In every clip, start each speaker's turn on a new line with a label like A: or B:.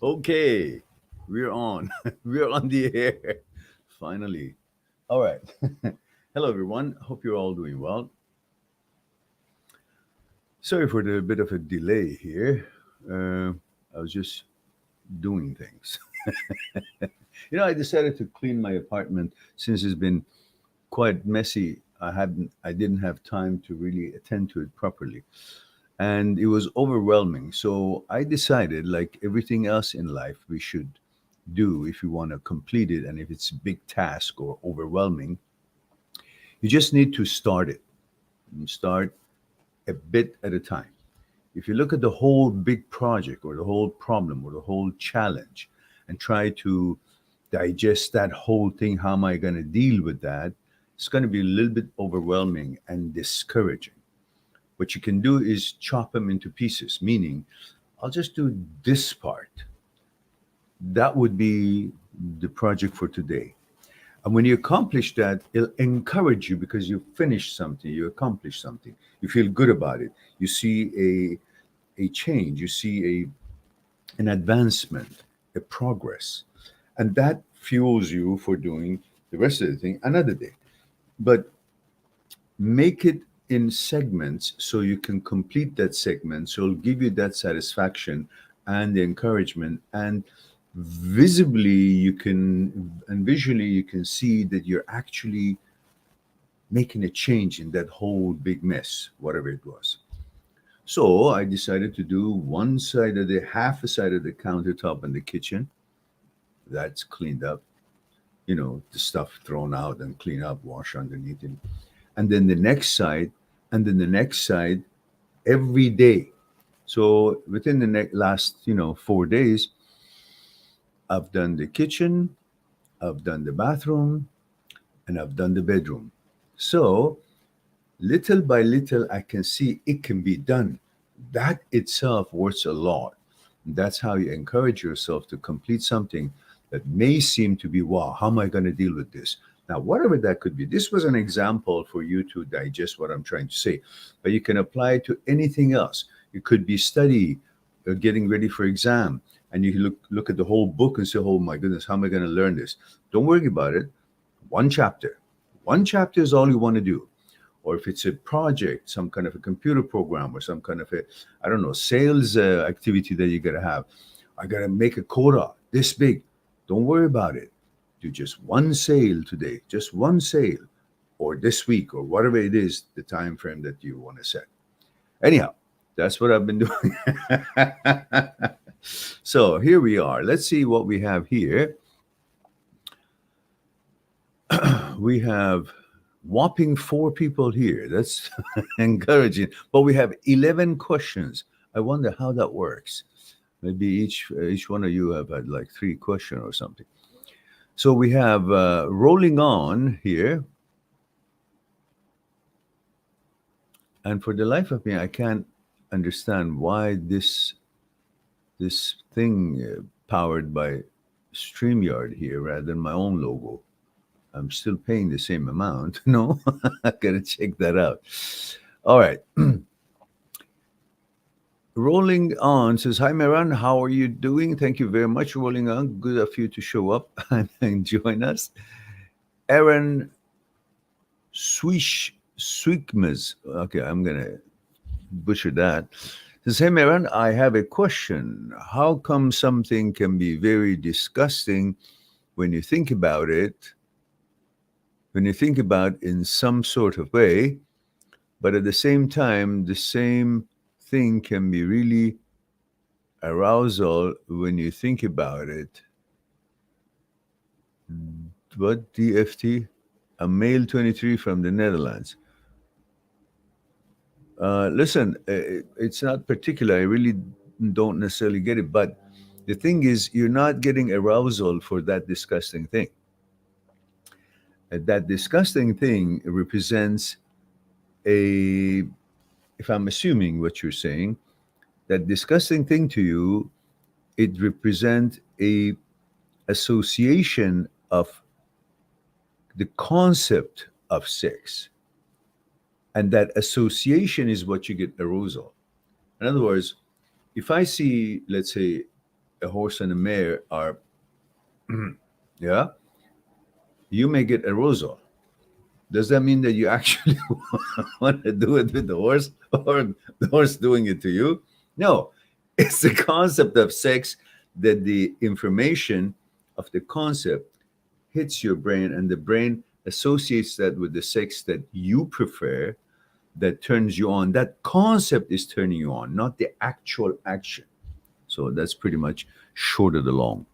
A: Okay, we're on. We're on the air. Finally. All right. Hello, everyone. Hope you're all doing well. Sorry for the bit of a delay here. I was just doing things. I decided to clean my apartment since it's been quite messy. I didn't have time to really attend to it properly, and it was overwhelming. So I decided, like everything else in life, we should do if you want to complete it, and if it's a big task or overwhelming, you just need to start it and start a bit at a time. If you look at the whole big project or the whole problem or the whole challenge and try to digest that whole thing, how am I going to deal with that? It's going to be a little bit overwhelming and discouraging. What you can do is chop them into pieces, meaning, I'll just do this part. That would be the project for today. And when you accomplish that, it'll encourage you because you finished something, you accomplished something, you feel good about it. You see a change, you see an advancement, a progress. And that fuels you for doing the rest of the thing another day. But make it in segments so you can complete that segment. So it'll give you that satisfaction and the encouragement. And visibly, you can, and visually, you can see that you're actually making a change in that whole big mess, whatever it was. So I decided to do one side of the half a side of the countertop in the kitchen. That's cleaned up, the stuff thrown out and clean up, wash underneath it. And then the next side, and then the next side every day. So within the last, 4 days, I've done the kitchen, I've done the bathroom, and I've done the bedroom. So little by little, I can see it can be done. That itself works a lot. That's how you encourage yourself to complete something that may seem to be, wow, how am I going to deal with this? Now, whatever that could be, this was an example for you to digest what I'm trying to say, but you can apply it to anything else. It could be study, getting ready for exam, and you look at the whole book and say, oh my goodness, how am I going to learn this? Don't worry about it. One chapter. One chapter is all you want to do. Or if it's a project, some kind of a computer program or some kind of a, I don't know, sales activity that you got to have. I got to make a quota this big. Don't worry about it. Do just one sale today, just one sale, or this week, or whatever it is, the time frame that you want to set. Anyhow, that's what I've been doing. So here we are. Let's see what we have here. We have whopping 4 people here. That's encouraging. But we have 11 questions. I wonder how that works. Maybe each one of you have had like 3 questions or something. So we have rolling on here. And for the life of me, I can't understand why this thing powered by StreamYard here rather than my own logo. I'm still paying the same amount. No, I gotta check that out. All right. Rolling on says, hi, Meran. How are you doing? Thank you very much, Rolling on. Good of you to show up and join us. Aaron Swish Sweetmas. Okay, I'm gonna butcher that. Says, hey Maran, I have a question. How come something can be very disgusting when you think about it, when you think about in some sort of way, but at the same time, the same thing can be really arousal when you think about it. What DFT? A male 23 from the Netherlands. Listen, it's not particular. I really don't necessarily get it. But the thing is, you're not getting arousal for that disgusting thing. That disgusting thing represents a, if I'm assuming what you're saying, that disgusting thing to you, it represents a association of the concept of sex. And that association is what you get arousal. In other words, if I see, let's say, a horse and a mare are, yeah, you may get arousal. Does that mean that you actually want to do it with the horse or the horse doing it to you? No, it's the concept of sex that the information of the concept hits your brain and the brain associates that with the sex that you prefer that turns you on. That concept is turning you on, not the actual action. So that's pretty much short of the long.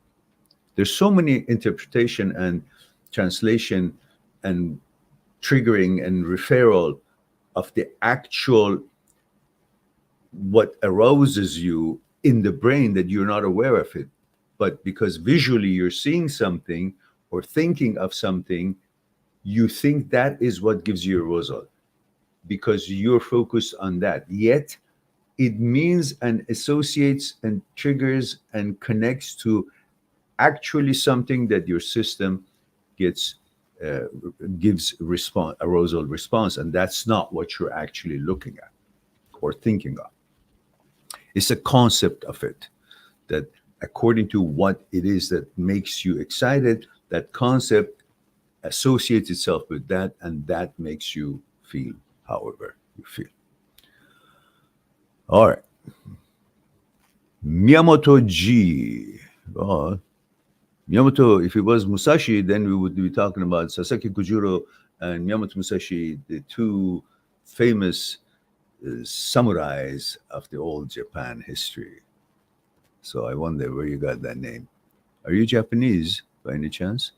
A: There's so many interpretation and translation and triggering and referral of the actual what arouses you in the brain that you're not aware of it. But because visually you're seeing something or thinking of something, you think that is what gives you arousal because you're focused on that. Yet it means and associates and triggers and connects to actually something that your system gets uh, gives response arousal response, and that's not what you're actually looking at or thinking of. It's a concept of it that according to what it is that makes you excited, that concept associates itself with that, and that makes you feel however you feel. All right. Miyamoto G. Oh, Miyamoto, if it was Musashi, then we would be talking about Sasaki Kujuro and Miyamoto Musashi, the two famous samurais of the old Japan history. So I wonder where you got that name. Are you Japanese by any chance?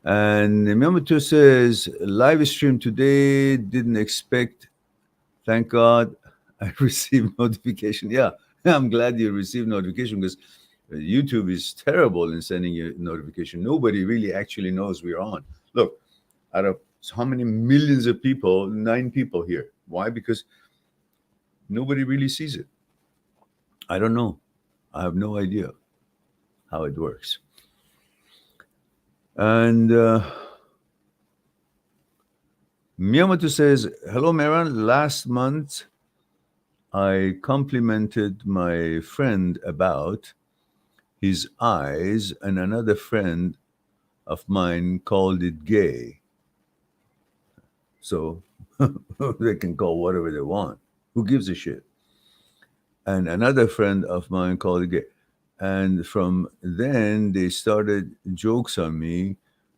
A: And Miyamoto says, live stream today, didn't expect. Thank God I received notification. Yeah, I'm glad you received notification because YouTube is terrible in sending you notification. Nobody really actually knows we're on. Look, out of how many millions of people, 9 people here. Why? Because nobody really sees it. I don't know. I have no idea how it works. And Miyamoto says, hello, Meran. Last month, I complimented my friend about his eyes, and another friend of mine called it gay. So they can call whatever they want. Who gives a shit? And another friend of mine called it gay. And from then, they started jokes on me,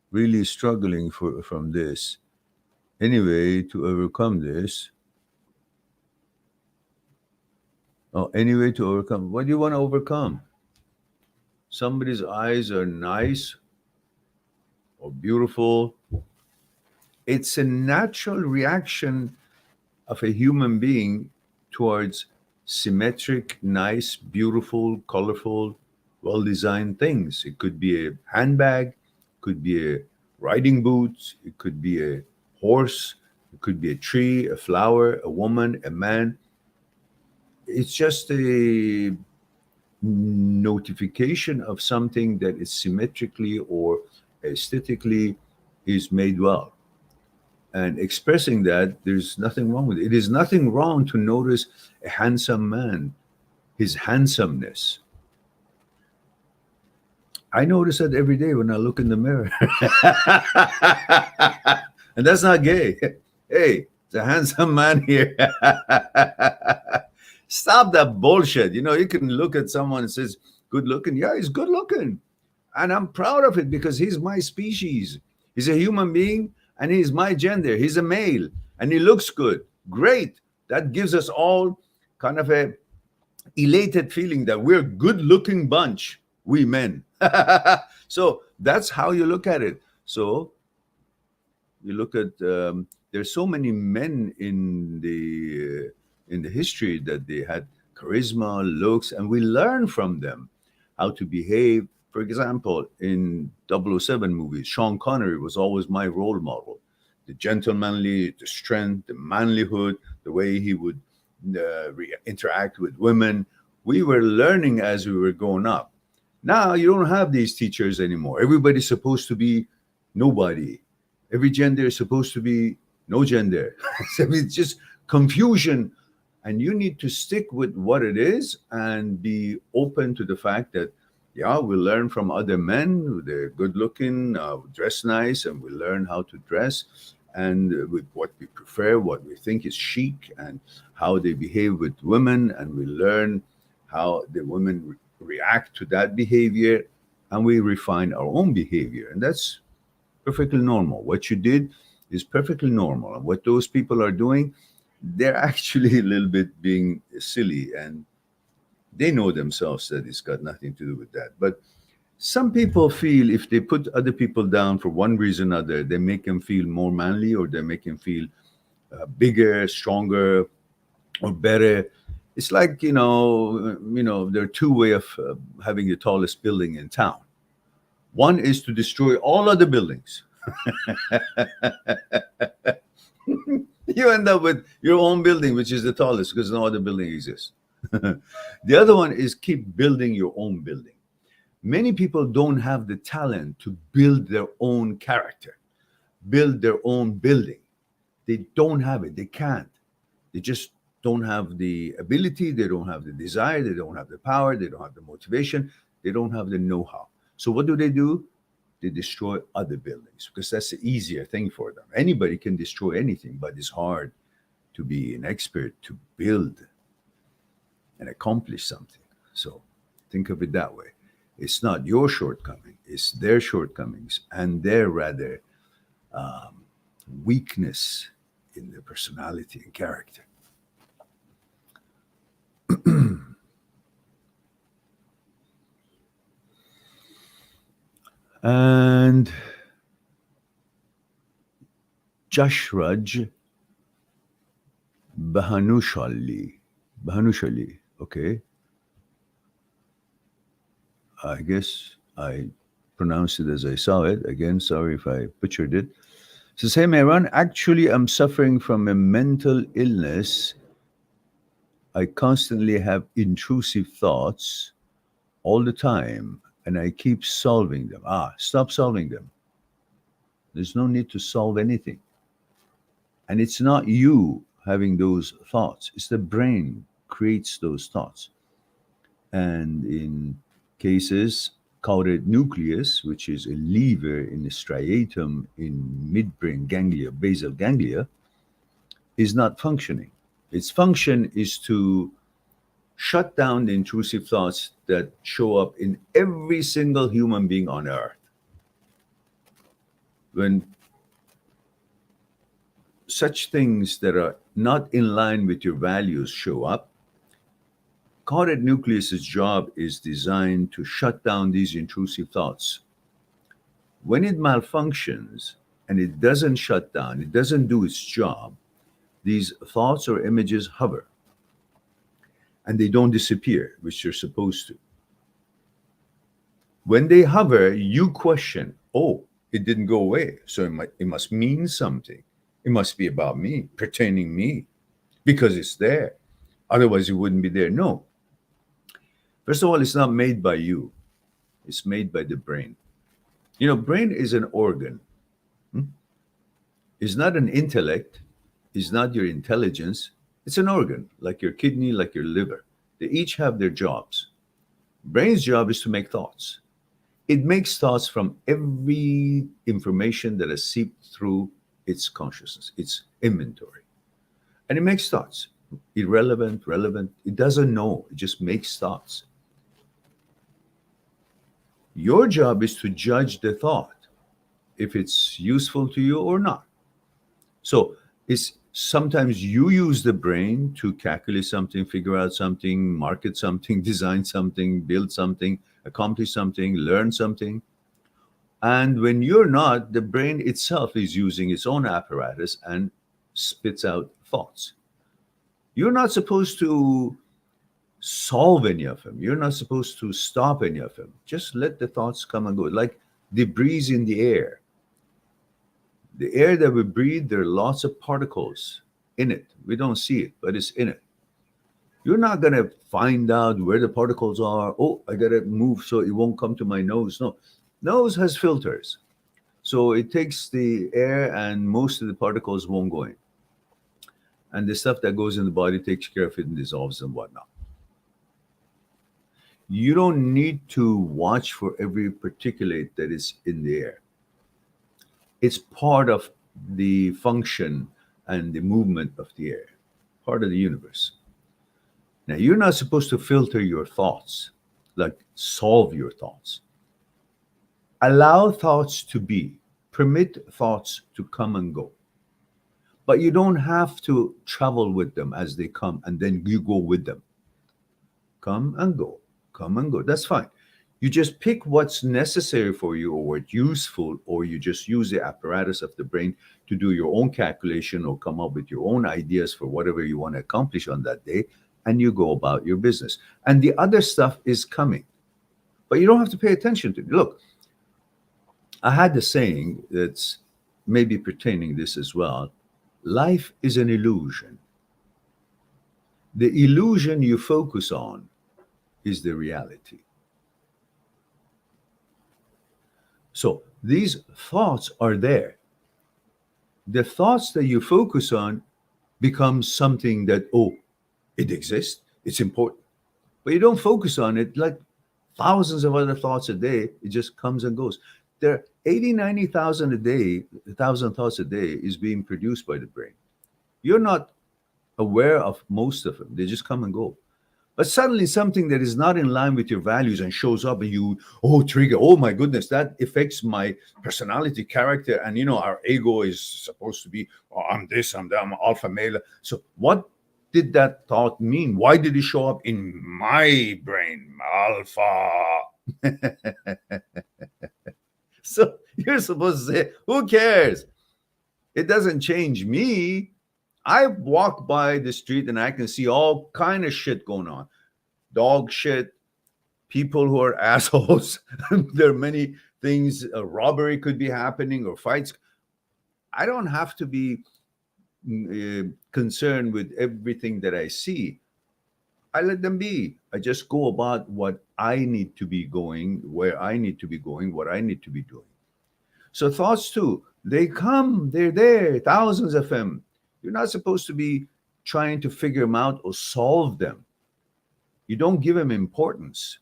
A: really struggling from this. Anyway, to overcome this, anyway, to overcome, what do you want to overcome? Somebody's eyes are nice or beautiful. It's a natural reaction of a human being towards symmetric, nice, beautiful, colorful, well designed things. It could be a handbag, could be a riding boot, it could be a horse, it could be a tree, a flower, a woman, a man. It's just a notification of something that is symmetrically or aesthetically is made well. And expressing that, there's nothing wrong with it. It is nothing wrong to notice a handsome man, his handsomeness. I notice that every day when I look in the mirror. And that's not gay. Hey, it's a handsome man here. Stop that bullshit. You can look at someone and says, good looking. Yeah, he's good looking. And I'm proud of it because he's my species. He's a human being and he's my gender. He's a male and he looks good. Great. That gives us all kind of a elated feeling that we're a good looking bunch, we men. So that's how you look at it. So you look at there's so many men in the history that they had charisma, looks, and we learn from them how to behave. For example, in 007 movies, Sean Connery was always my role model. The gentlemanly, the strength, the manlyhood, the way he would interact with women. We were learning as we were growing up. Now you don't have these teachers anymore. Everybody's supposed to be nobody. Every gender is supposed to be no gender. So it's just confusion. And you need to stick with what it is and be open to the fact that, yeah, we learn from other men. They're good looking, dress nice, and we learn how to dress and with what we prefer, what we think is chic, and how they behave with women. And we learn how the women react to that behavior, and we refine our own behavior. And that's perfectly normal. What you did is perfectly normal. And what those people are doing, they're actually a little bit being silly, and they know themselves that it's got nothing to do with that. But some people feel if they put other people down for one reason or another, they make them feel more manly, or they make them feel bigger, stronger, or better. It's like, there are two ways of having the tallest building in town. One is to destroy all other buildings. You end up with your own building, which is the tallest because no other building exists. The other one is keep building your own building. Many people don't have the talent to build their own character, build their own building. They don't have it. They can't. They just don't have the ability. They don't have the desire. They don't have the power. They don't have the motivation. They don't have the know how. So what do? They destroy other buildings because that's the easier thing for them. Anybody can destroy anything, but it's hard to be an expert to build and accomplish something. So think of it that way. It's not your shortcoming, it's their shortcomings and their rather weakness in their personality and character. And Jashraj Bahanushali, okay. I guess I pronounced it as I saw it. Again, sorry if I butchered it. Says, hey, Mehran, actually, I'm suffering from a mental illness. I constantly have intrusive thoughts all the time, and I keep solving them. Stop solving them. There's no need to solve anything. And it's not you having those thoughts, it's the brain creates those thoughts. And in cases, caudate nucleus, which is a lever in the striatum in midbrain ganglia, basal ganglia, is not functioning. Its function is to shut down the intrusive thoughts that show up in every single human being on earth. When such things that are not in line with your values show up, caudate nucleus's job is designed to shut down these intrusive thoughts. When it malfunctions and it doesn't shut down, it doesn't do its job, these thoughts or images hover and they don't disappear, which they're supposed to. When they hover, you question, oh, it didn't go away, so it must mean something. It must be about me, pertaining me, because it's there. Otherwise, it wouldn't be there. No. First of all, it's not made by you. It's made by the brain. Brain is an organ. It's not an intellect. It's not your intelligence. It's an organ, like your kidney, like your liver. They each have their jobs. Brain's job is to make thoughts. It makes thoughts from every information that has seeped through its consciousness, its inventory. And it makes thoughts. Irrelevant, relevant. It doesn't know. It just makes thoughts. Your job is to judge the thought, if it's useful to you or not. So it's sometimes you use the brain to calculate something, figure out something, market something, design something, build something, accomplish something, learn something. And when you're not, the brain itself is using its own apparatus and spits out thoughts. You're not supposed to solve any of them. You're not supposed to stop any of them. Just let the thoughts come and go. Like debris in the air. The air that we breathe, there are lots of particles in it. We don't see it, but it's in it. You're not going to find out where the particles are. Oh, I got to move so it won't come to my nose. No, nose has filters. So it takes the air and most of the particles won't go in. And the stuff that goes in the body takes care of it and dissolves and whatnot. You don't need to watch for every particulate that is in the air. It's part of the function and the movement of the air, part of the universe. Now, you're not supposed to filter your thoughts, like solve your thoughts. Allow thoughts to be, permit thoughts to come and go. But you don't have to travel with them as they come and then you go with them. Come and go, come and go. That's fine. You just pick what's necessary for you or what's useful, or you just use the apparatus of the brain to do your own calculation or come up with your own ideas for whatever you want to accomplish on that day, and you go about your business. And the other stuff is coming, but you don't have to pay attention to it. Look, I had the saying that's maybe pertaining this as well. Life is an illusion. The illusion you focus on is the reality. So these thoughts are there. The thoughts that you focus on become something that, oh, it exists, it's important. But you don't focus on it like thousands of other thoughts a day. It just comes and goes. There are 80, 90,000 a day, 1,000 thoughts a day is being produced by the brain. You're not aware of most of them. They just come and go. But suddenly something that is not in line with your values and shows up and you, oh, trigger, oh my goodness, that affects my personality, character. And, our ego is supposed to be, oh, I'm this, I'm that, I'm alpha male. So what did that thought mean? Why did it show up in my brain? Alpha. So you're supposed to say, who cares? It doesn't change me. I walk by the street and I can see all kind of shit going on. Dog shit, people who are assholes. There are many things. A robbery could be happening or fights. I don't have to be concerned with everything that I see. I let them be. I just go about what I need to be going, where I need to be going, what I need to be doing. So thoughts too, they come, they're there, thousands of them. You're not supposed to be trying to figure them out or solve them. You don't give them importance.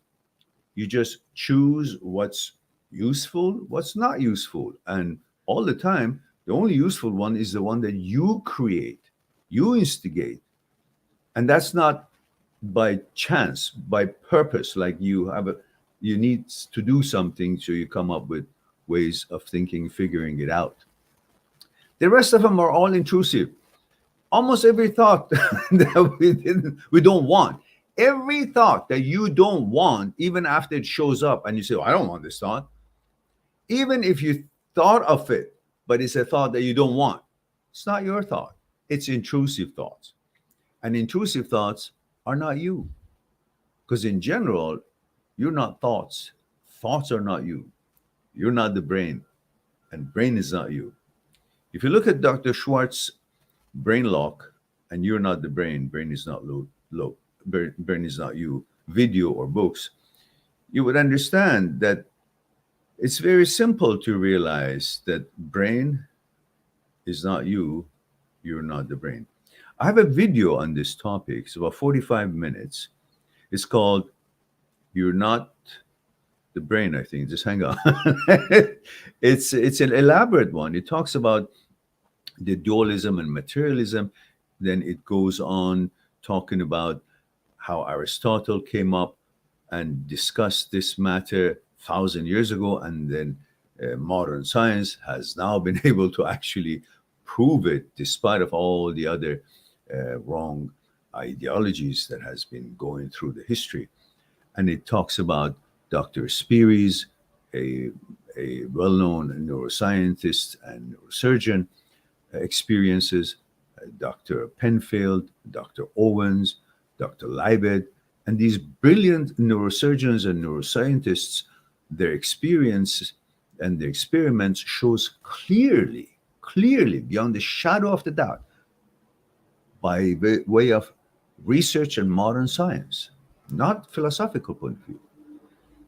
A: You just choose what's useful, what's not useful. And all the time, the only useful one is the one that you create, you instigate. And that's not by chance, by purpose, like you need to do something, so you come up with ways of thinking, figuring it out. The rest of them are all intrusive. Almost every thought that we don't want, every thought that you don't want, even after it shows up and you say, oh, I don't want this thought. Even if you thought of it, but it's a thought that you don't want, it's not your thought. It's intrusive thoughts. And intrusive thoughts are not you. Because in general, you're not thoughts. Thoughts are not you. You're not the brain. And brain is not you. If you look at Dr. Schwartz's brain lock, and you're not the brain, brain is not brain is not you, video or books, you would understand that it's very simple to realize that brain is not you, you're not the brain. I have a video on this topic. It's about 45 minutes. It's called You're Not the Brain, I think. Just hang on. It's an elaborate one. It talks about the dualism and materialism. Then it goes on talking about how Aristotle came up and discussed this matter 1,000 years ago, and then modern science has now been able to actually prove it, despite of all the other wrong ideologies that has been going through the history. And it talks about Dr. Speary's, a, a well-known neuroscientist and neurosurgeon, experiences, Dr. Penfield, Dr. Owens, Dr. Libet, and these brilliant neurosurgeons and neuroscientists, their experience and their experiments shows clearly, clearly, beyond the shadow of the doubt, by way of research and modern science, not philosophical point of view,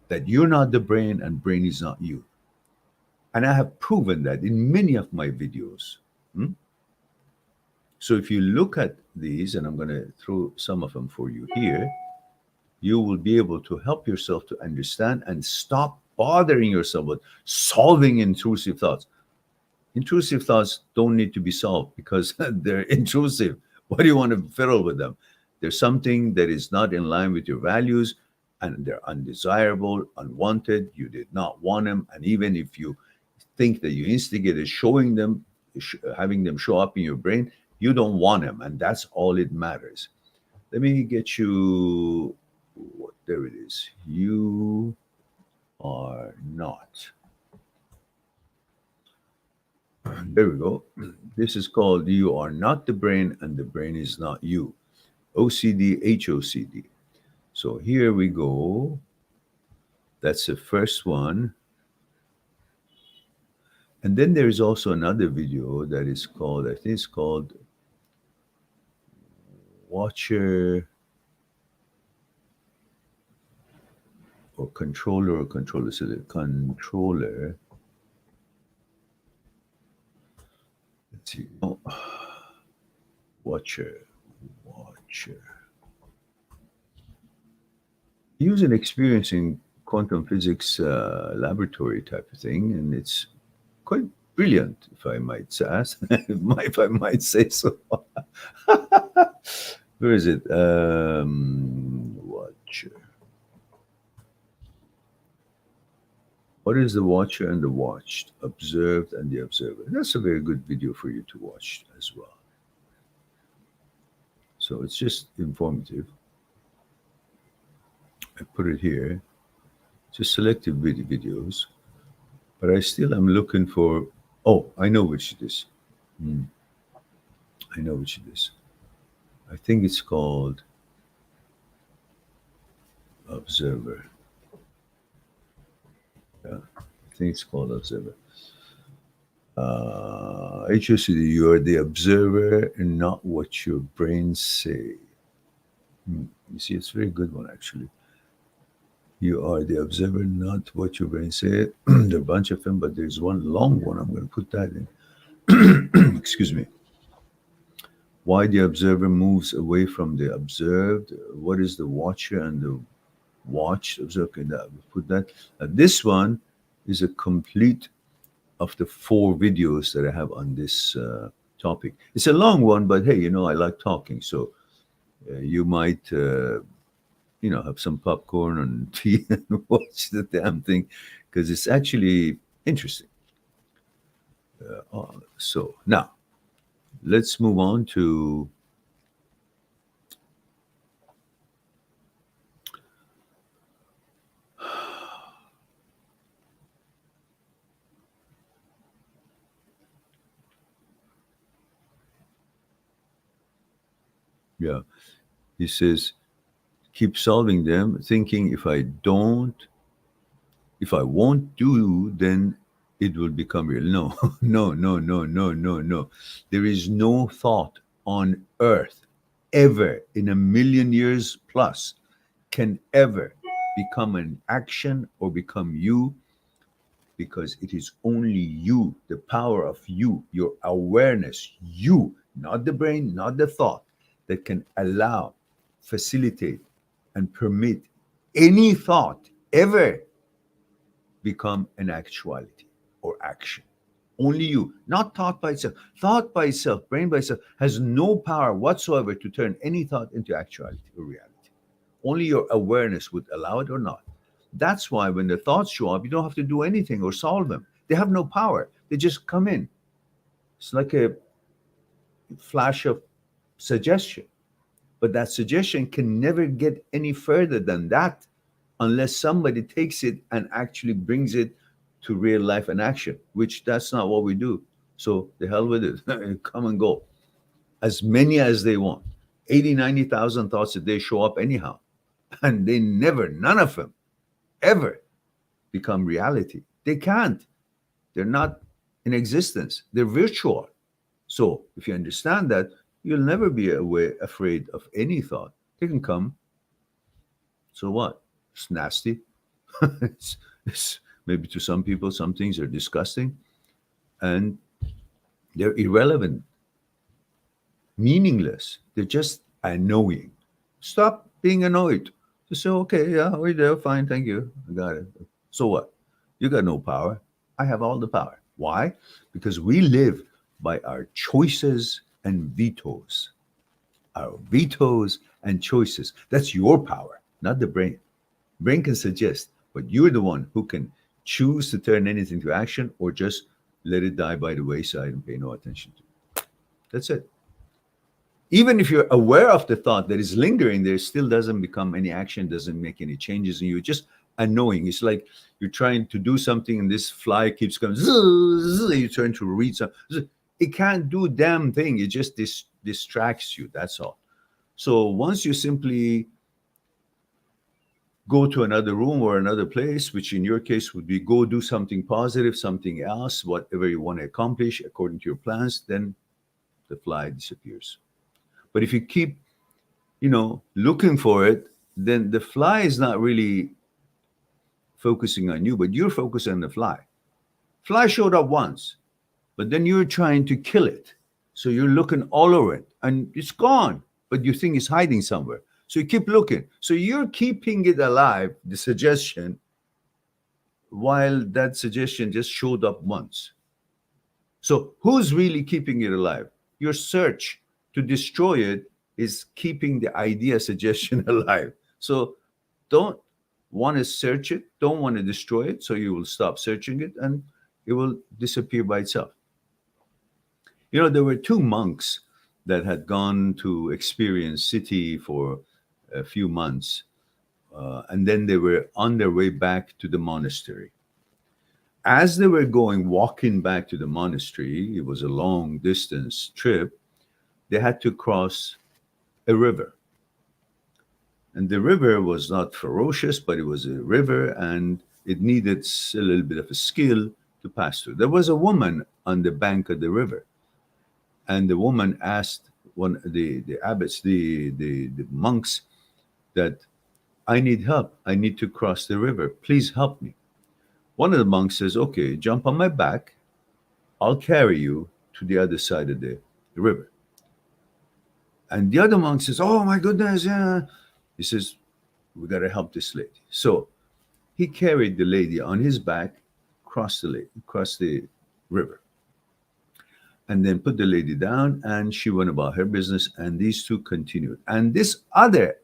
A: that you're not the brain and brain is not you. And I have proven that in many of my videos. Hmm? So if you look at these, and I'm going to throw some of them for you here, you will be able to help yourself to understand and stop bothering yourself with solving intrusive thoughts. Intrusive thoughts don't need to be solved because they're intrusive. Why do you want to fiddle with them? There's something that is not in line with your values, and they're undesirable, unwanted. You did not want them. And even if you think that you instigated showing them, having them show up in your brain, you don't want them. And that's all it matters. Let me get you, there it is. You are not. There we go. This is called You Are Not the Brain and the Brain is Not You. OCD, HOCD. So here we go. That's the first one. And then there's also another video that is called, I think it's called Watcher or Controller. So the controller. Let's see. Oh, Watcher. Use an experience in quantum physics laboratory type of thing, and it's quite brilliant, if I might say, if I might say so. Where is it? Watcher. What is the watcher and the watched, observed and the observer? That's a very good video for you to watch as well. So it's just informative. I put it here. Just selective videos. But I still am looking for, oh, I know which it is. I know which it is. I think it's called Observer. Yeah, I think it's called Observer. HOCD, you are the observer and not what your brain say. You see, it's a very good one, actually. You are the observer, not what your brain say. There are a bunch of them, but there's one long one. I'm going to put that in. Excuse me. Why the observer moves away from the observed. What is the watcher and the watched? Okay, that, put that. This one is a complete of the 4 videos that I have on this topic. It's a long one, but hey, I like talking. So you might, have some popcorn and tea and watch the damn thing because it's actually interesting. So now, let's move on to yeah. He says, keep solving them, thinking if I won't do, then it will become real. No, no. There is no thought on earth ever in 1,000,000 years plus can ever become an action or become you, because it is only you, the power of you, your awareness, you, not the brain, not the thought, that can allow, facilitate, and permit any thought ever become an actuality or action. Only you, not thought by itself. Thought by itself, brain by itself, has no power whatsoever to turn any thought into actuality or reality. Only your awareness would allow it or not. That's why when the thoughts show up, you don't have to do anything or solve them. They have no power. They just come in. It's like a flash of suggestion. But that suggestion can never get any further than that unless somebody takes it and actually brings it to real life and action, which that's not what we do. So the hell with it. Come and go. As many as they want. 80, 90,000 thoughts a day show up anyhow. And they never, none of them, ever become reality. They can't. They're not in existence. They're virtual. So if you understand that, you'll never be afraid of any thought. They can come. So what? It's nasty. It's maybe to some people, some things are disgusting and they're irrelevant, meaningless. They're just annoying. Stop being annoyed. Just say, okay, yeah, we're there. Fine. Thank you. I got it. So what? You got no power. I have all the power. Why? Because we live by our choices and vetoes. Our vetoes and choices. That's your power, not the brain. Brain can suggest, but you're the one who can choose to turn anything to action or just let it die by the wayside and pay no attention to it. That's it. Even if you're aware of the thought that is lingering there, still doesn't become any action, doesn't make any changes in you. Just annoying. It's like you're trying to do something and this fly keeps going, you're trying to read something. It can't do a damn thing. It just distracts you. That's all. So once you simply go to another room or another place, which in your case would be go do something positive, something else, whatever you want to accomplish according to your plans, then the fly disappears. But if you keep, looking for it, then the fly is not really focusing on you, but you're focusing on the fly. Fly showed up once, but then you're trying to kill it. So you're looking all over it and it's gone, but you think it's hiding somewhere. So you keep looking. So you're keeping it alive, the suggestion, while that suggestion just showed up once. So who's really keeping it alive? Your search to destroy it is keeping the idea suggestion alive. So don't want to search it, don't want to destroy it, so you will stop searching it and it will disappear by itself. There were two monks that had gone to experience city for a few months, and then they were on their way back to the monastery. As they were walking back to the monastery, it was a long distance trip, they had to cross a river. And the river was not ferocious, but it was a river and it needed a little bit of a skill to pass through. There was a woman on the bank of the river. And the woman asked one of the abbots, the monks, that I need help. I need to cross the river. Please help me. One of the monks says, okay, jump on my back. I'll carry you to the other side of the river. And the other monk says, oh my goodness, yeah. He says, we got to help this lady. So he carried the lady on his back, crossed the river, and then put the lady down, and she went about her business, and these two continued. And this other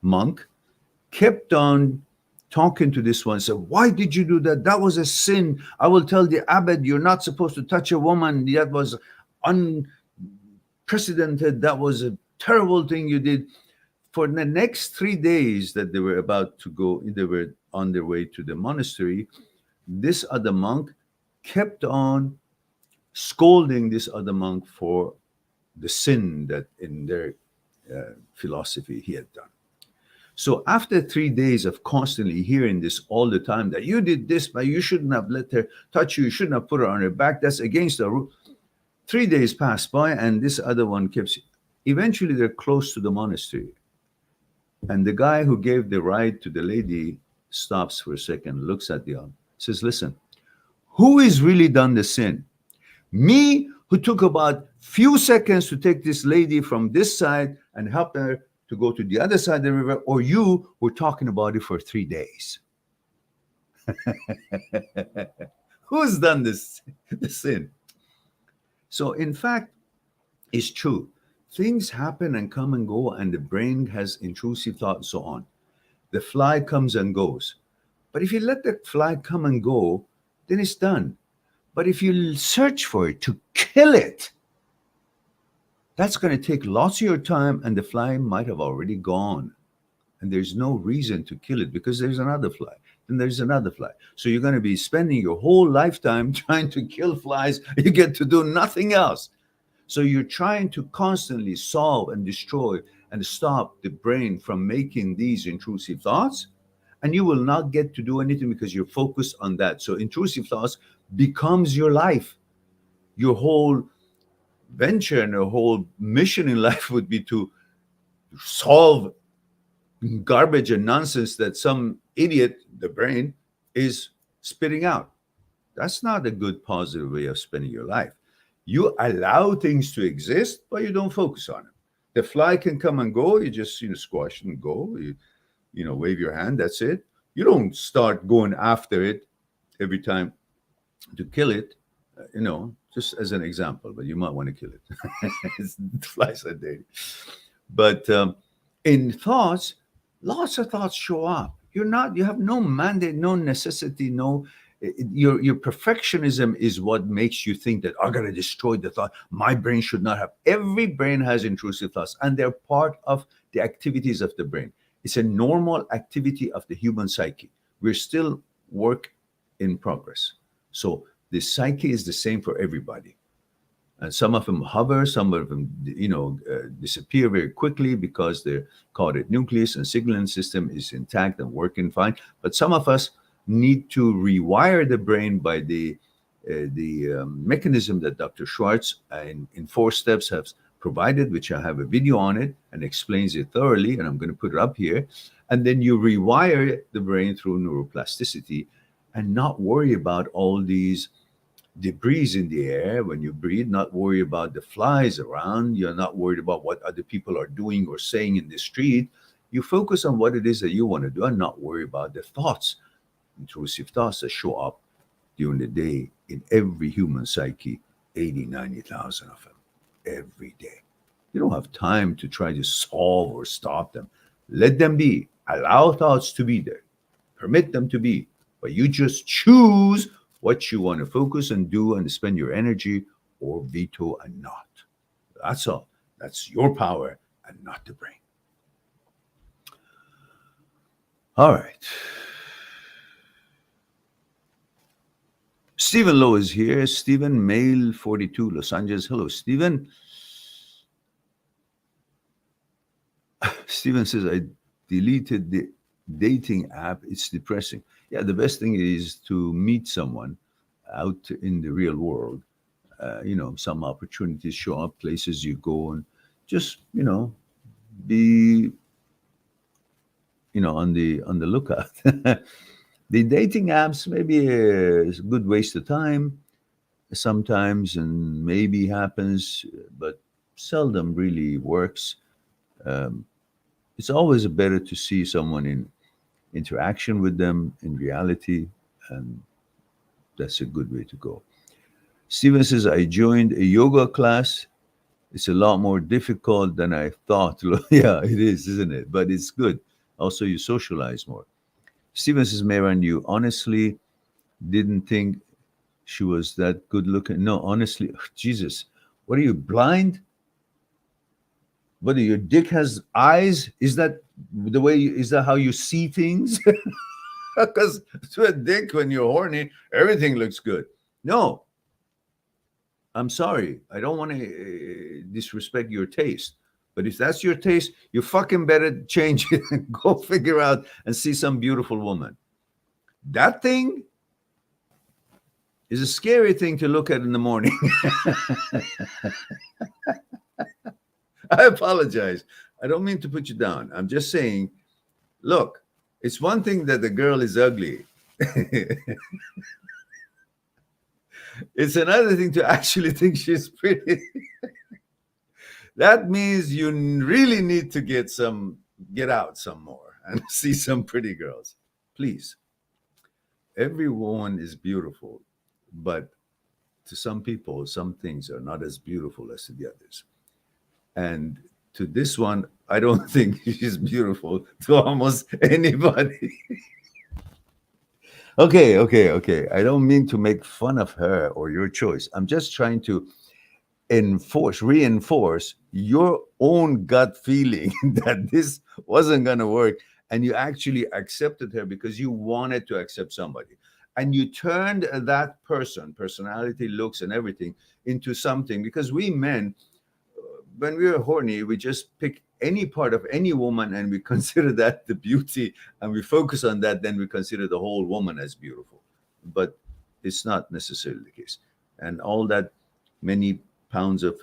A: monk kept on talking to this one, said, why did you do that? That was a sin. I will tell the abbot, you're not supposed to touch a woman. That was unprecedented. That was a terrible thing you did. For the next 3 days that they were about to go, they were on their way to the monastery, this other monk kept on scolding this other monk for the sin that in their philosophy he had done. So after 3 days of constantly hearing this all the time, that you did this, but you shouldn't have let her touch you, you shouldn't have put her on her back, that's against the rule. 3 days passed by and this other one kept, eventually they're close to the monastery. And the guy who gave the ride to the lady stops for a second, looks at the other, says, listen, who has really done the sin? Me, who took about few seconds to take this lady from this side and help her to go to the other side of the river, or you who were talking about it for 3 days? Who's done this, this sin? So, in fact, it's true. Things happen and come and go, and the brain has intrusive thoughts and so on. The fly comes and goes. But if you let the fly come and go, then it's done. But if you search for it to kill it, that's going to take lots of your time, and the fly might have already gone. And there's no reason to kill it because there's another fly. Then there's another fly. So you're going to be spending your whole lifetime trying to kill flies. You get to do nothing else. So you're trying to constantly solve and destroy and stop the brain from making these intrusive thoughts. And you will not get to do anything because you're focused on that. So intrusive thoughts becomes your life. Your whole venture and your whole mission in life would be to solve garbage and nonsense that some idiot, the brain, is spitting out. That's not a good, positive way of spending your life. You allow things to exist, but you don't focus on them. The fly can come and go. You just squash and go. You wave your hand. That's it. You don't start going after it every time to kill it. Just as an example, but you might want to kill it. Flies are dirty. But in thoughts, lots of thoughts show up. You have no mandate, no necessity, no. Your perfectionism is what makes you think that I gotta destroy the thought. My brain should not have. Every brain has intrusive thoughts, and they're part of the activities of the brain. It's a normal activity of the human psyche. We're still work in progress. So the psyche is the same for everybody. And some of them hover, some of them, disappear very quickly because their caudate nucleus and signaling system is intact and working fine. But some of us need to rewire the brain by the mechanism that Dr. Schwartz in 4 steps has provided, which I have a video on it and explains it thoroughly, and I'm going to put it up here. And then you rewire the brain through neuroplasticity and not worry about all these debris in the air when you breathe, not worry about the flies around. You're not worried about what other people are doing or saying in the street. You focus on what it is that you want to do and not worry about the thoughts, intrusive thoughts that show up during the day in every human psyche, 80, 90,000 of them every day. You don't have time to try to solve or stop them. Let them be. Allow thoughts to be there. Permit them to be. But you just choose what you want to focus and do and spend your energy, or veto and not. That's all. That's your power and not the brain. All right. Stephen Lowe is here. Stephen, male 42, Los Angeles. Hello, Stephen. Stephen says, I deleted the dating app. It's depressing. Yeah, the best thing is to meet someone out in the real world. Some opportunities show up, places you go, and just, be, on the lookout. The dating apps maybe is a good waste of time sometimes, and maybe happens, but seldom really works. It's always better to see someone in interaction with them in reality, and that's a good way to go. Steven says, I joined a yoga class. It's a lot more difficult than I thought. Yeah, it is, isn't it? But it's good. Also, you socialize more. Steven says, Mehran, you honestly didn't think she was that good looking? No, honestly, Jesus, what are you, blind? Whether your dick has eyes? Is that the way? Is that how you see things? Because to a dick, when you're horny, everything looks good. No, I'm sorry. I don't want to disrespect your taste. But if that's your taste, you fucking better change it and go figure out and see some beautiful woman. That thing is a scary thing to look at in the morning. I apologize. I don't mean to put you down. I'm just saying, look, it's one thing that the girl is ugly. It's another thing to actually think she's pretty. That means you really need to get out some more and see some pretty girls. Please. Every woman is beautiful. but to some people, some things are not as beautiful as to the others. And to this one, I don't think she's beautiful to almost anybody. Okay, okay, okay. I don't mean to make fun of her or your choice. I'm just trying to reinforce your own gut feeling that this wasn't going to work. And you actually accepted her because you wanted to accept somebody. And you turned that person, personality, looks, and everything into something. Because we men, when we were horny, we just pick any part of any woman and we consider that the beauty and we focus on that, then we consider the whole woman as beautiful. But it's not necessarily the case. And all that many pounds of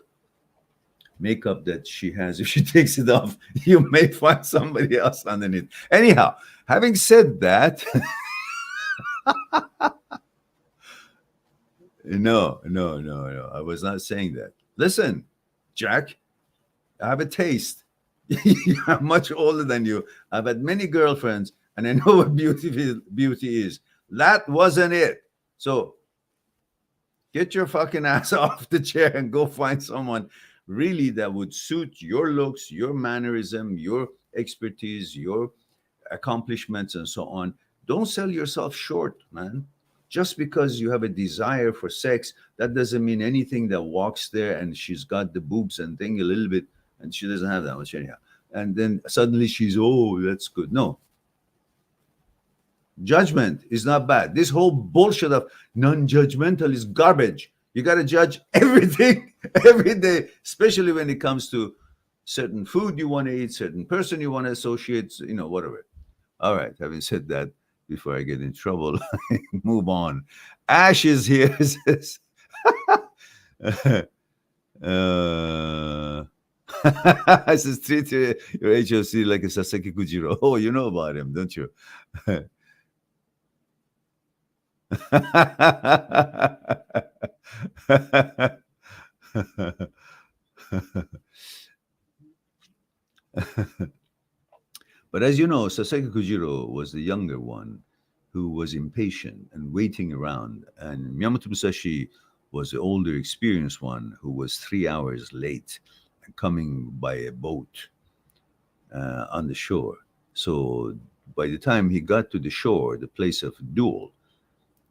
A: makeup that she has, if she takes it off, you may find somebody else underneath. Anyhow, having said that, no, I was not saying that. Listen, Jack, I have a taste. I'm much older than you. I've had many girlfriends, and I know what beauty is. That wasn't it. So get your fucking ass off the chair and go find someone really that would suit your looks, your mannerism, your expertise, your accomplishments, and so on. Don't sell yourself short, man. Just because you have a desire for sex, that doesn't mean anything that walks there and she's got the boobs and thing a little bit, and she doesn't have that much anyhow. And then suddenly she's, oh, that's good. No, judgment is not bad. This whole bullshit of non-judgmental is garbage. You got to judge everything every day, especially when it comes to certain food you want to eat, certain person you want to associate, whatever. All right, having said that, before I get in trouble, move on. Ash is here. Says, I says, treat your HOC like a Sasaki Kujiro. Oh, you know about him, don't you? But as you know, Sasaki Kujiro was the younger one who was impatient and waiting around, and Miyamoto Musashi was the older, experienced one who was 3 hours late and coming by a boat on the shore. So by the time he got to the shore, the place of duel,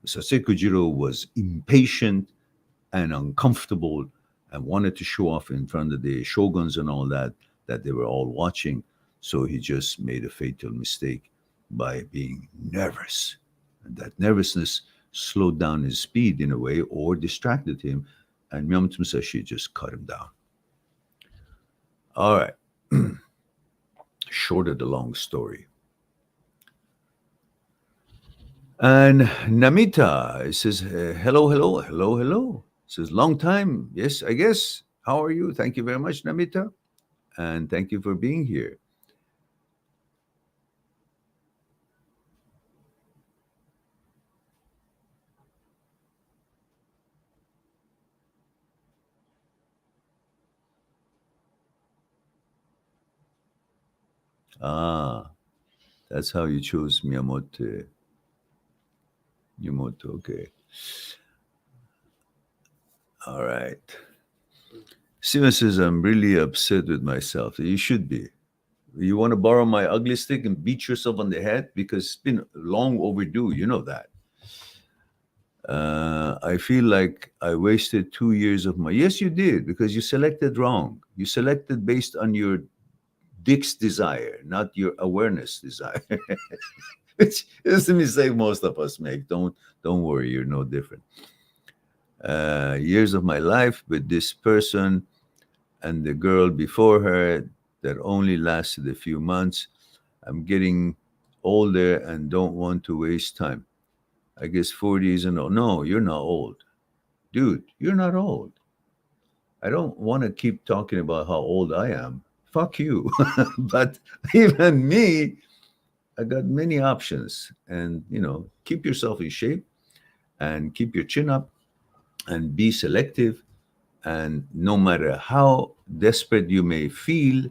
A: Sasaki Kujiro was impatient and uncomfortable and wanted to show off in front of the shoguns and all that they were all watching. So he just made a fatal mistake by being nervous. And that nervousness slowed down his speed in a way or distracted him. And Miyamoto Musashi just cut him down. All right. Short of the long story. And Namita says, hello. Says, long time. Yes, I guess. How are you? Thank you very much, Namita. And thank you for being here. Ah, that's how you chose Miyamoto. Miyamoto, okay. All right. Steven says, I'm really upset with myself. You should be. You want to borrow my ugly stick and beat yourself on the head? Because it's been long overdue. You know that. I feel like I wasted 2 years of my. Yes, you did, because you selected wrong. You selected based on your dick's desire, not your awareness desire. Which is the mistake most of us make. Don't worry, you're no different. Years of my life with this person and the girl before her that only lasted a few months. I'm getting older and don't want to waste time. I guess 40 isn't old. No, you're not old. Dude, you're not old. I don't want to keep talking about how old I am. Fuck you. But even me, I got many options. And, keep yourself in shape and keep your chin up and be selective. And no matter how desperate you may feel,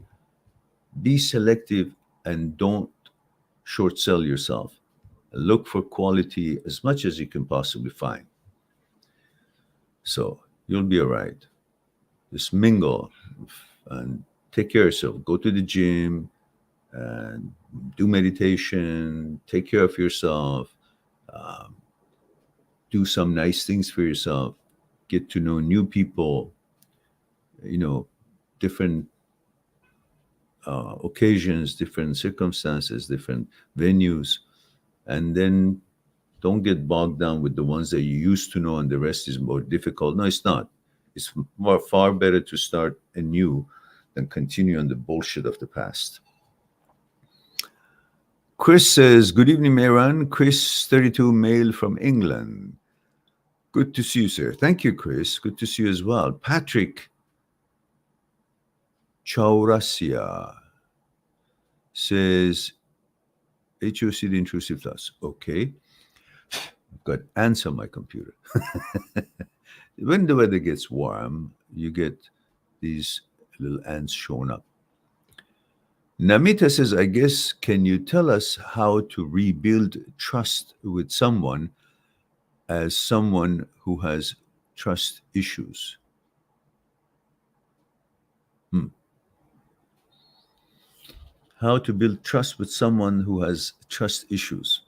A: be selective and don't short sell yourself. Look for quality as much as you can possibly find. So you'll be all right. Just mingle and take care of yourself. Go to the gym and do meditation. Take care of yourself. Um, do some nice things for yourself. Get to know new people. You know, different occasions, different circumstances, different venues, and then don't get bogged down with the ones that you used to know and the rest is more difficult. No, it's not. It's far better to start anew than continue on the bullshit of the past. Chris says, good evening, Mehran. Chris, 32, male from England. Good to see you, sir. Thank you, Chris. Good to see you as well. Patrick Chaurasia says, HOCD Intrusive Plus. Okay. I've got ants on my computer. When the weather gets warm, you get these little ants showing up. Namita says, I guess, can you tell us how to rebuild trust with someone as someone who has trust issues? How to build trust with someone who has trust issues?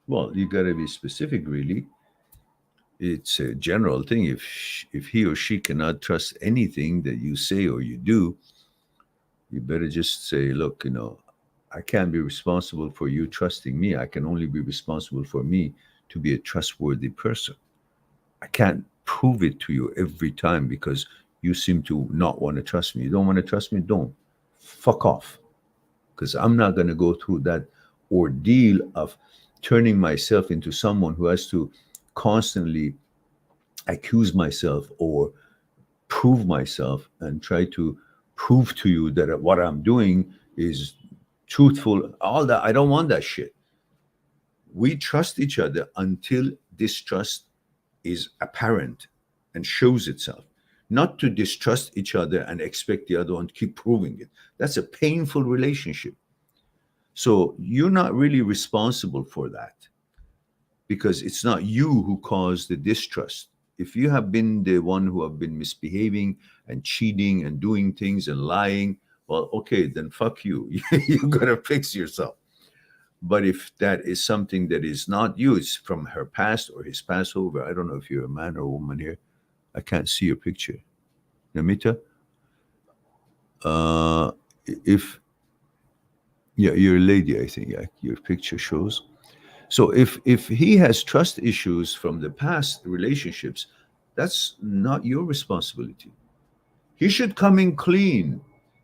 A: Well, you got to be specific, really. It's a general thing. If he or she cannot trust anything that you say or you do, you better just say, look, I can't be responsible for you trusting me. I can only be responsible for me to be a trustworthy person. I can't prove it to you every time because you seem to not want to trust me. You don't want to trust me? Don't. Fuck off. Because I'm not going to go through that ordeal of turning myself into someone who has to constantly accuse myself or prove myself and try to prove to you that what I'm doing is truthful. All that, I don't want that shit. We trust each other until distrust is apparent and shows itself. Not to distrust each other and expect the other one to keep proving it. That's a painful relationship. So you're not really responsible for that because it's not you who caused the distrust. If you have been the one who have been misbehaving and cheating and doing things and lying, well, okay, then fuck you. You gotta fix yourself. But if that is something that is not you, it's from her past or his past over. I don't know if you're a man or a woman here. I can't see your picture. Namita? If Yeah, you're a lady, I think. Yeah, your picture shows. So if he has trust issues from the past relationships, that's not your responsibility. He should come in clean.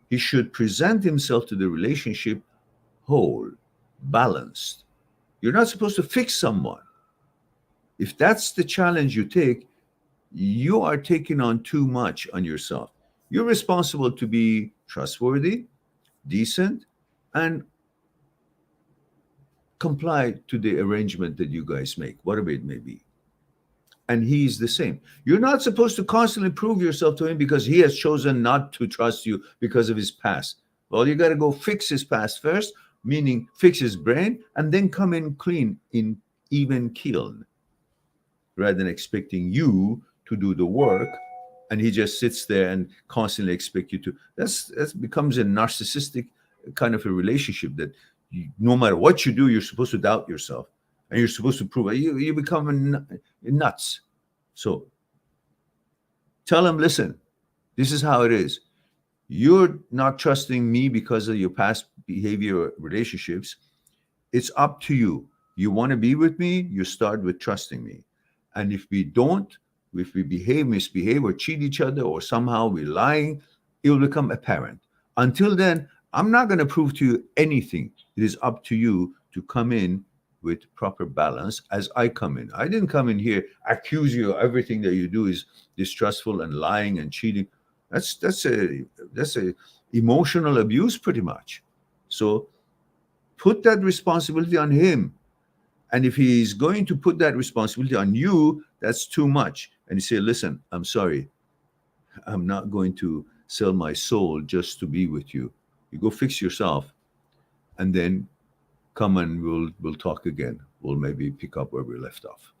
A: He should present himself to the relationship whole, balanced. You're not supposed to fix someone. If that's the challenge you take, you are taking on too much on yourself. You're responsible to be trustworthy, decent, and comply to the arrangement that you guys make, whatever it may be. And he's the same. You're not supposed to constantly prove yourself to him because he has chosen not to trust you because of his past. Well, you got to go fix his past first, meaning fix his brain, and then come in clean, in even keeled, rather than expecting you to do the work. And he just sits there and constantly expect you to. That becomes a narcissistic kind of a relationship that no matter what you do, you're supposed to doubt yourself and you're supposed to prove it. You become nuts. So tell him, listen, this is how it is. You're not trusting me because of your past behavior or relationships. It's up to you. You want to be with me, you start with trusting me. And if we don't, if we misbehave, or cheat each other, or somehow we're lying, it will become apparent. Until then, I'm not going to prove to you anything. It is up to you to come in with proper balance as I come in. I didn't come in here accuse you of everything that you do is distrustful and lying and cheating. That's a emotional abuse pretty much. So put that responsibility on him. And if he's going to put that responsibility on you, that's too much. And you say, listen, I'm sorry. I'm not going to sell my soul just to be with you. You go fix yourself and then come and we'll talk again. we'll maybe pick up where we left off.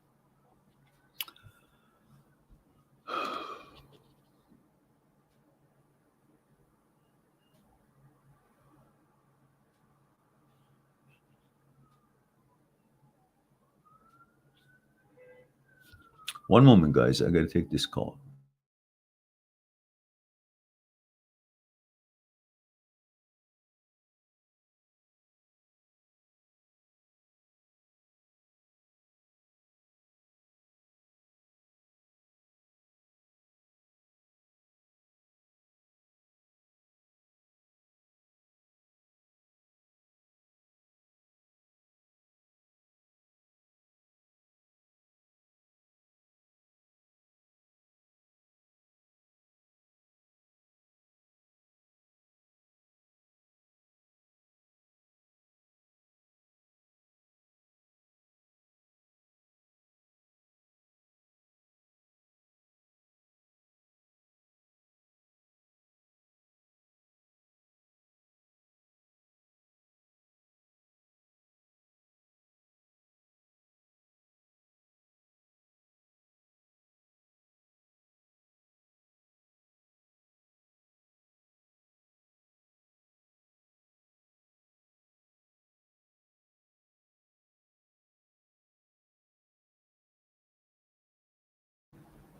A: One moment, guys. I got to take this call.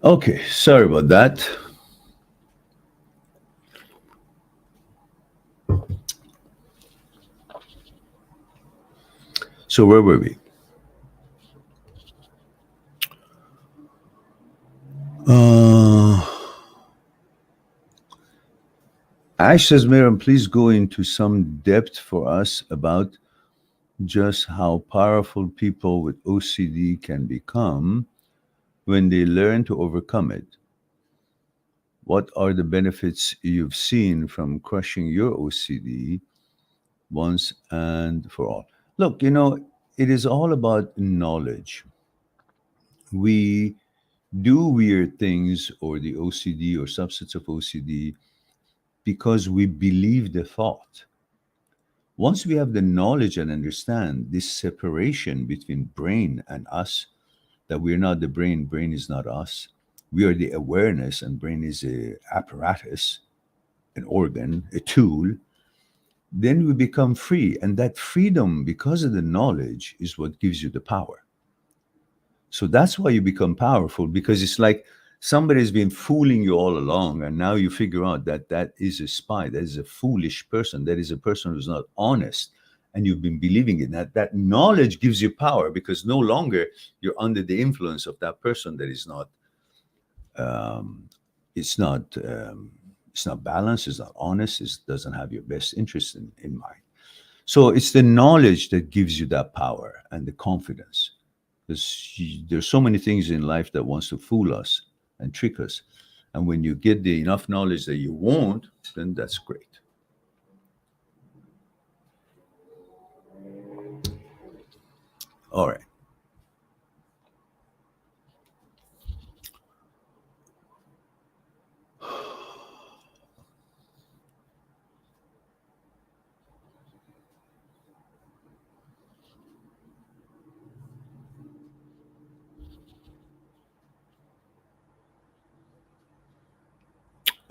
A: Okay, sorry about that. So where were we? Uh, Ash says, Miriam, please go into some depth for us about just how powerful people with OCD can become when they learn to overcome it. What are the benefits you've seen from crushing your OCD once and for all? Look, it is all about knowledge. We do weird things or the OCD or subsets of OCD because we believe the thought. Once we have the knowledge and understand this separation between brain and us, that we're not the brain, brain is not us. We are the awareness, and brain is a apparatus, an organ, a tool. Then we become free, and that freedom, because of the knowledge, is what gives you the power. So that's why you become powerful, because it's like somebody's been fooling you all along, and now you figure out that that is a spy, that is a foolish person, that is a person who's not honest, and you've been believing it. That knowledge gives you power, because no longer you're under the influence of that person that is not, um, it's not, it's not balanced, it's not honest, it doesn't have your best interest in mind. So it's the knowledge that gives you that power and the confidence. There's so many things in life that wants to fool us and trick us. And when you get the enough knowledge that you won't, then that's great. All right.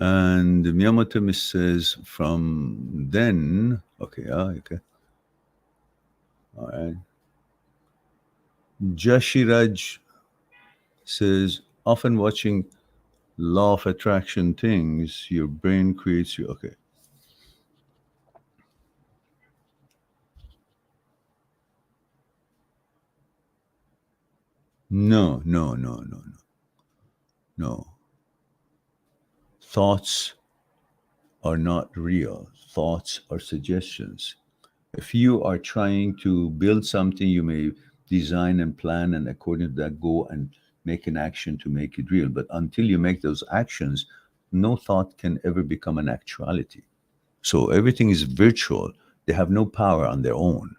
A: And Miyamoto says from then, okay, okay. All right. Jashiraj says, often watching law of attraction things, your brain creates you. Okay. No, no, no, no, no. No. Thoughts are not real. Thoughts are suggestions. If you are trying to build something, you may design and plan and according to that go and make an action to make it real. But until you make those actions, no thought can ever become an actuality. So everything is virtual. They have no power on their own.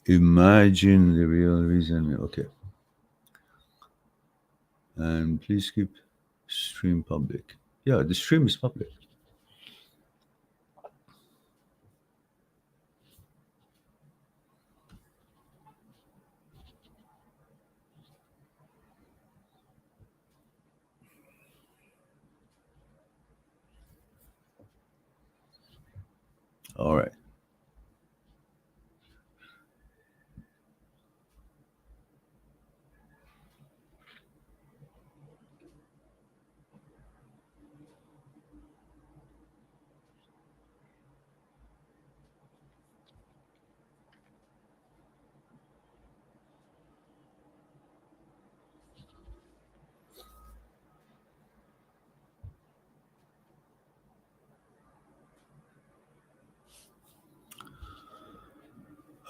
A: Imagine the real reason. Okay. And please keep stream public. Yeah, the stream is public. All right.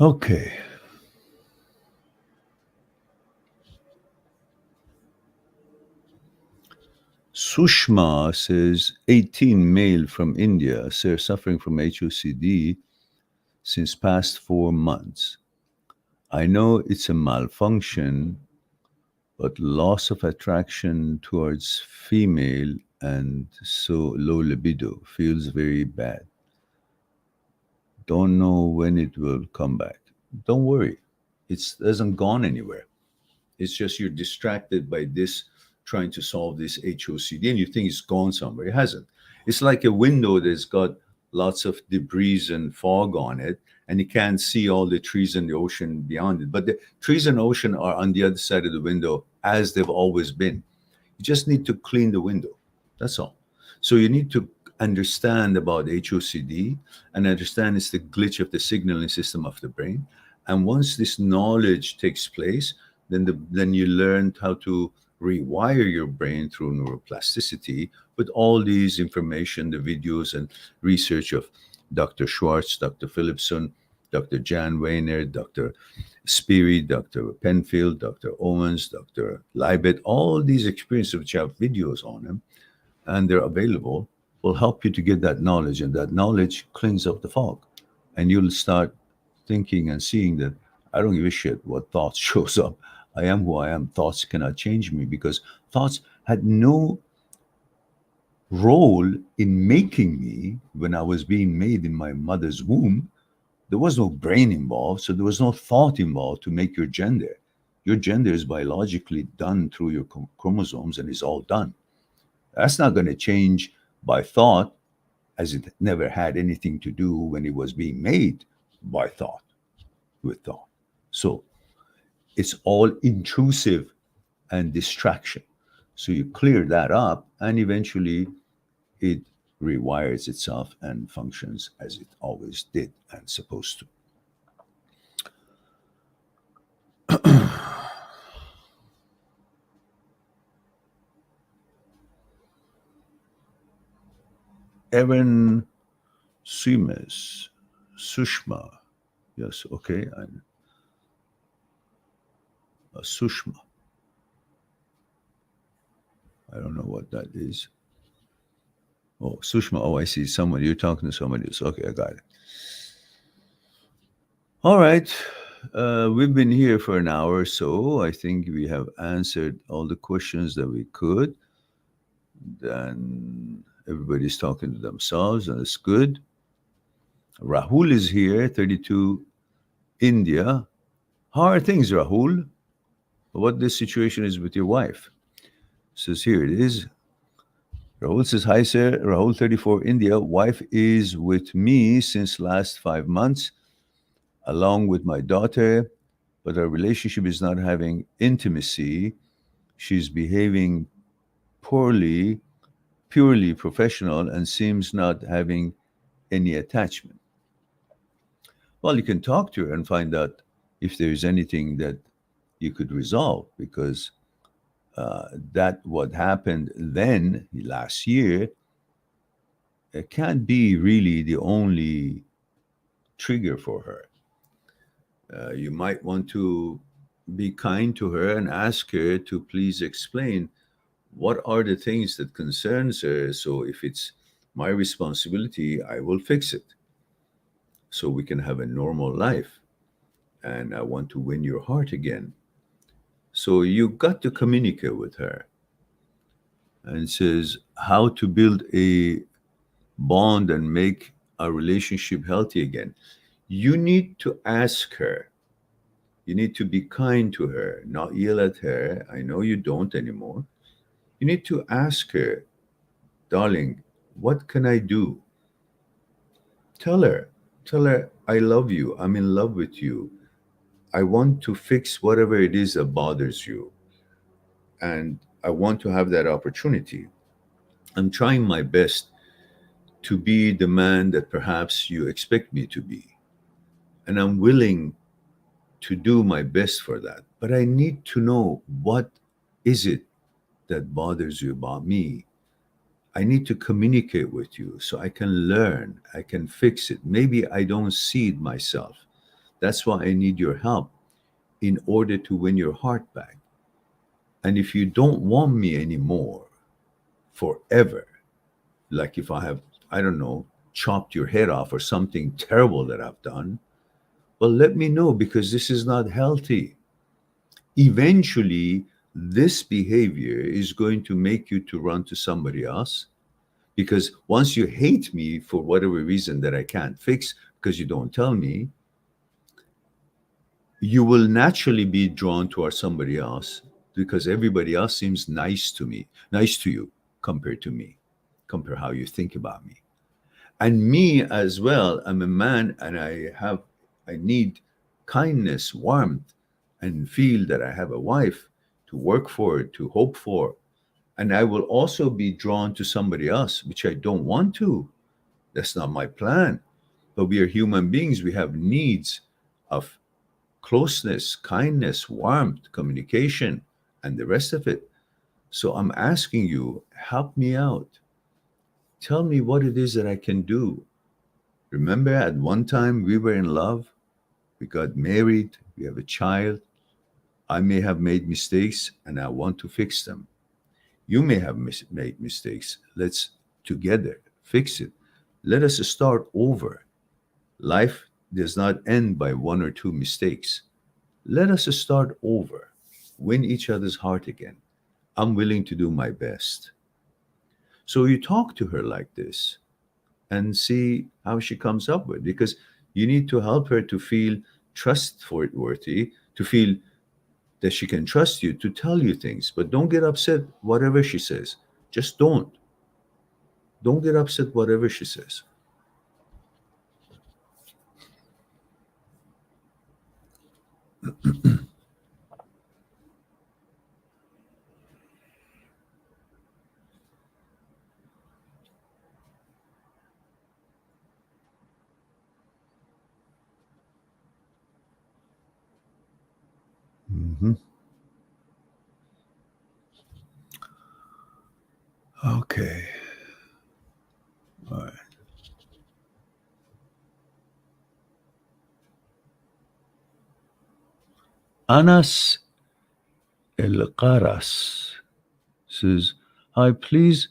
A: Okay. Sushma says 18 male from India, sir, suffering from HOCD since past 4 months. I know it's a malfunction, but loss of attraction towards female and so low libido feels very bad. Don't know when it will come back. Don't worry, it hasn't gone anywhere. It's just you're distracted by this, trying to solve this HOCD, and you think it's gone somewhere. It hasn't. It's like a window that's got lots of debris and fog on it, and you can't see all the trees and the ocean beyond it. But the trees and ocean are on the other side of the window as they've always been. You just need to clean the window. That's all. So you need to understand about HOCD and understand it's the glitch of the signaling system of the brain. And once this knowledge takes place, then you learn how to rewire your brain through neuroplasticity with all these information, the videos and research of Dr. Schwartz, Dr. Philipson, Dr. Jan Weiner, Dr. Speary, Dr. Penfield, Dr. Owens, Dr. Libet, all these experiences which have videos on them and they're available will help you to get that knowledge, and that knowledge cleans up the fog. And you'll start thinking and seeing that I don't give a shit what thoughts shows up. I am who I am. Thoughts cannot change me because thoughts had no role in making me when I was being made in my mother's womb. There was no brain involved, so there was no thought involved to make your gender. Your gender is biologically done through your chromosomes and is all done. That's not going to change by thought, as it never had anything to do when it was being made by thought, with thought. So it's all intrusive and distraction. So you clear that up, and eventually it rewires itself and functions as it always did and supposed to. Evan Simes, Sushma. Yes, okay. And Sushma. I don't know what that is. Oh, Sushma. Oh, I see. Someone. You're talking to somebody else. Okay, I got it. All right. We've been here for an hour or so. I think we have answered all the questions that we could. Then everybody's talking to themselves, and it's good. Rahul is here, 32, India. How are things, Rahul? What the situation is with your wife? Says here it is. Rahul says, hi, sir. Rahul, 34, India. Wife is with me since last 5 months, along with my daughter, but our relationship is not having intimacy. She's behaving poorly, purely professional, and seems not having any attachment. Well, you can talk to her and find out if there's anything that you could resolve, because that what happened then last year, it can't be really the only trigger for her. You might want to be kind to her and ask her to please explain what are the things that concerns her. So if it's my responsibility, I will fix it so we can have a normal life. And I want to win your heart again. So you got to communicate with her. And it says how to build a bond and make a relationship healthy again. You need to ask her. You need to be kind to her, not yell at her. I know you don't anymore. You need to ask her, darling, what can I do? Tell her. Tell her, I love you. I'm in love with you. I want to fix whatever it is that bothers you. And I want to have that opportunity. I'm trying my best to be the man that perhaps you expect me to be. And I'm willing to do my best for that. But I need to know, what is it that bothers you about me? I need to communicate with you so I can learn, I can fix it. Maybe I don't see it myself. That's why I need your help in order to win your heart back. And if you don't want me anymore forever, like if I have, I don't know, chopped your head off or something terrible that I've done, well, let me know, because this is not healthy. Eventually, this behavior is going to make you to run to somebody else, because once you hate me for whatever reason that I can't fix because you don't tell me, you will naturally be drawn towards somebody else, because everybody else seems nice to me, nice to you, compared to me, compare how you think about me. And me as well, I'm a man, and I need kindness, warmth, and feel that I have a wife to work for, to hope for. And I will also be drawn to somebody else, which I don't want to. That's not my plan. But we are human beings. We have needs of closeness, kindness, warmth, communication, and the rest of it. So I'm asking you, help me out. Tell me what it is that I can do. Remember, at one time we were in love, we got married, we have a child. I may have made mistakes and I want to fix them. You may have made mistakes. Let's together fix it. Let us start over. Life does not end by one or two mistakes. Let us start over, win each other's heart again. I'm willing to do my best. So you talk to her like this and see how she comes up with, because you need to help her to feel trustworthy, to feel that she can trust you to tell you things. But don't get upset whatever she says. Just don't get upset whatever she says. Mhm. Okay. All right. Anas El Qaras says, hi, please,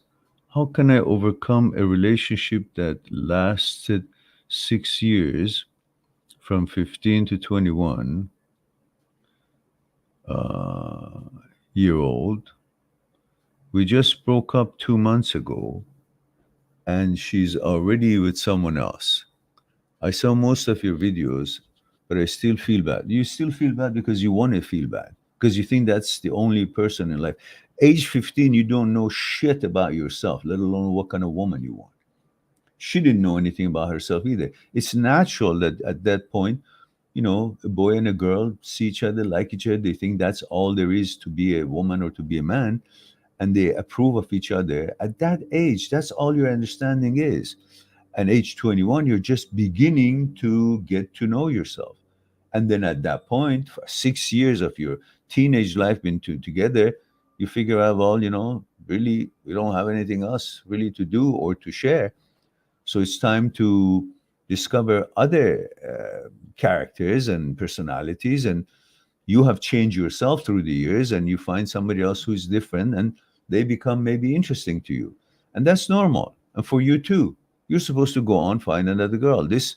A: how can I overcome a relationship that lasted 6 years, from 15 to 21, uh, year old? We just broke up 2 months ago, and she's already with someone else. I saw most of your videos, but I still feel bad. You still feel bad because you want to feel bad, because you think that's the only person in life. Age 15, you don't know shit about yourself, let alone what kind of woman you want. She didn't know anything about herself either. It's natural that at that point, a boy and a girl see each other, like each other. They think that's all there is to be a woman or to be a man, and they approve of each other. At that age, that's all your understanding is. And age 21, you're just beginning to get to know yourself. And then at that point, for 6 years of your teenage life been together, you figure out, well, really, we don't have anything else really to do or to share. So it's time to discover other characters and personalities. And you have changed yourself through the years, and you find somebody else who's different, and they become maybe interesting to you. And that's normal. And for you too, you're supposed to go on, find another girl. This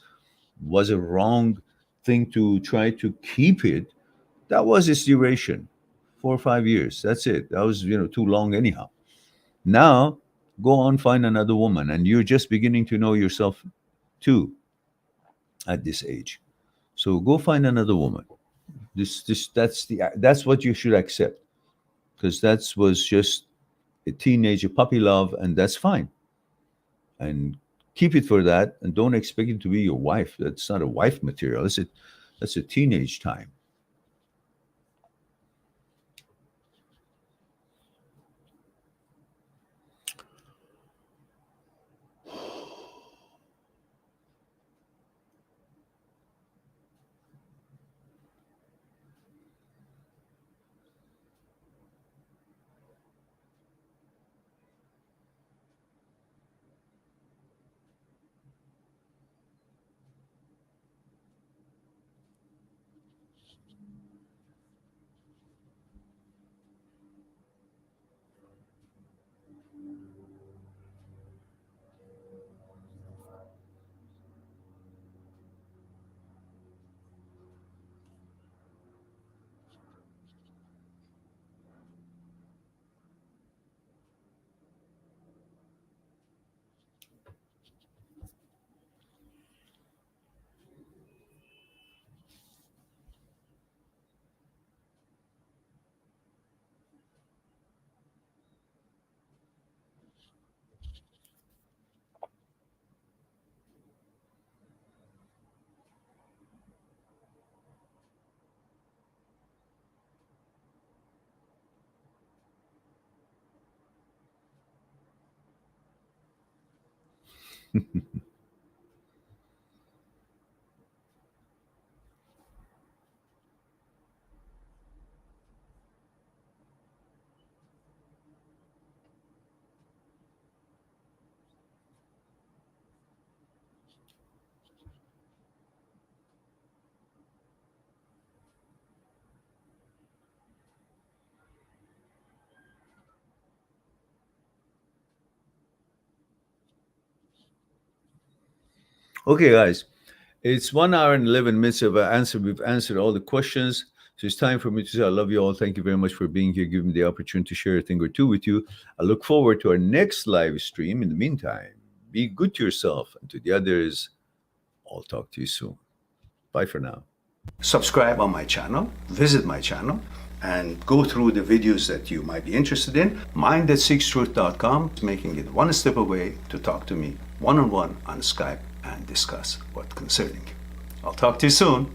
A: was a wrong thing to try to keep it. That was its duration, 4 or 5 years. That's it. That was, too long anyhow. Now, go on, find another woman, and you're just beginning to know yourself too at this age. So go find another woman. That's what you should accept, because that was just a teenager puppy love, and that's fine. And Keep it for that, and don't expect it to be your wife. That's not a wife material. That's a teenage time. Okay, guys, it's 1 hour and 11 minutes of answer. We've answered all the questions. So it's time for me to say I love you all. Thank you very much for being here, giving me the opportunity to share a thing or two with you. I look forward to our next live stream. In the meantime, be good to yourself and to the others. I'll talk to you soon. Bye for now. Subscribe on my channel, visit my channel, and go through the videos that you might be interested in. Mind@seekstruth.com is making it one step away to talk to me one-on-one on Skype and discuss what concerning you. I'll talk to you soon.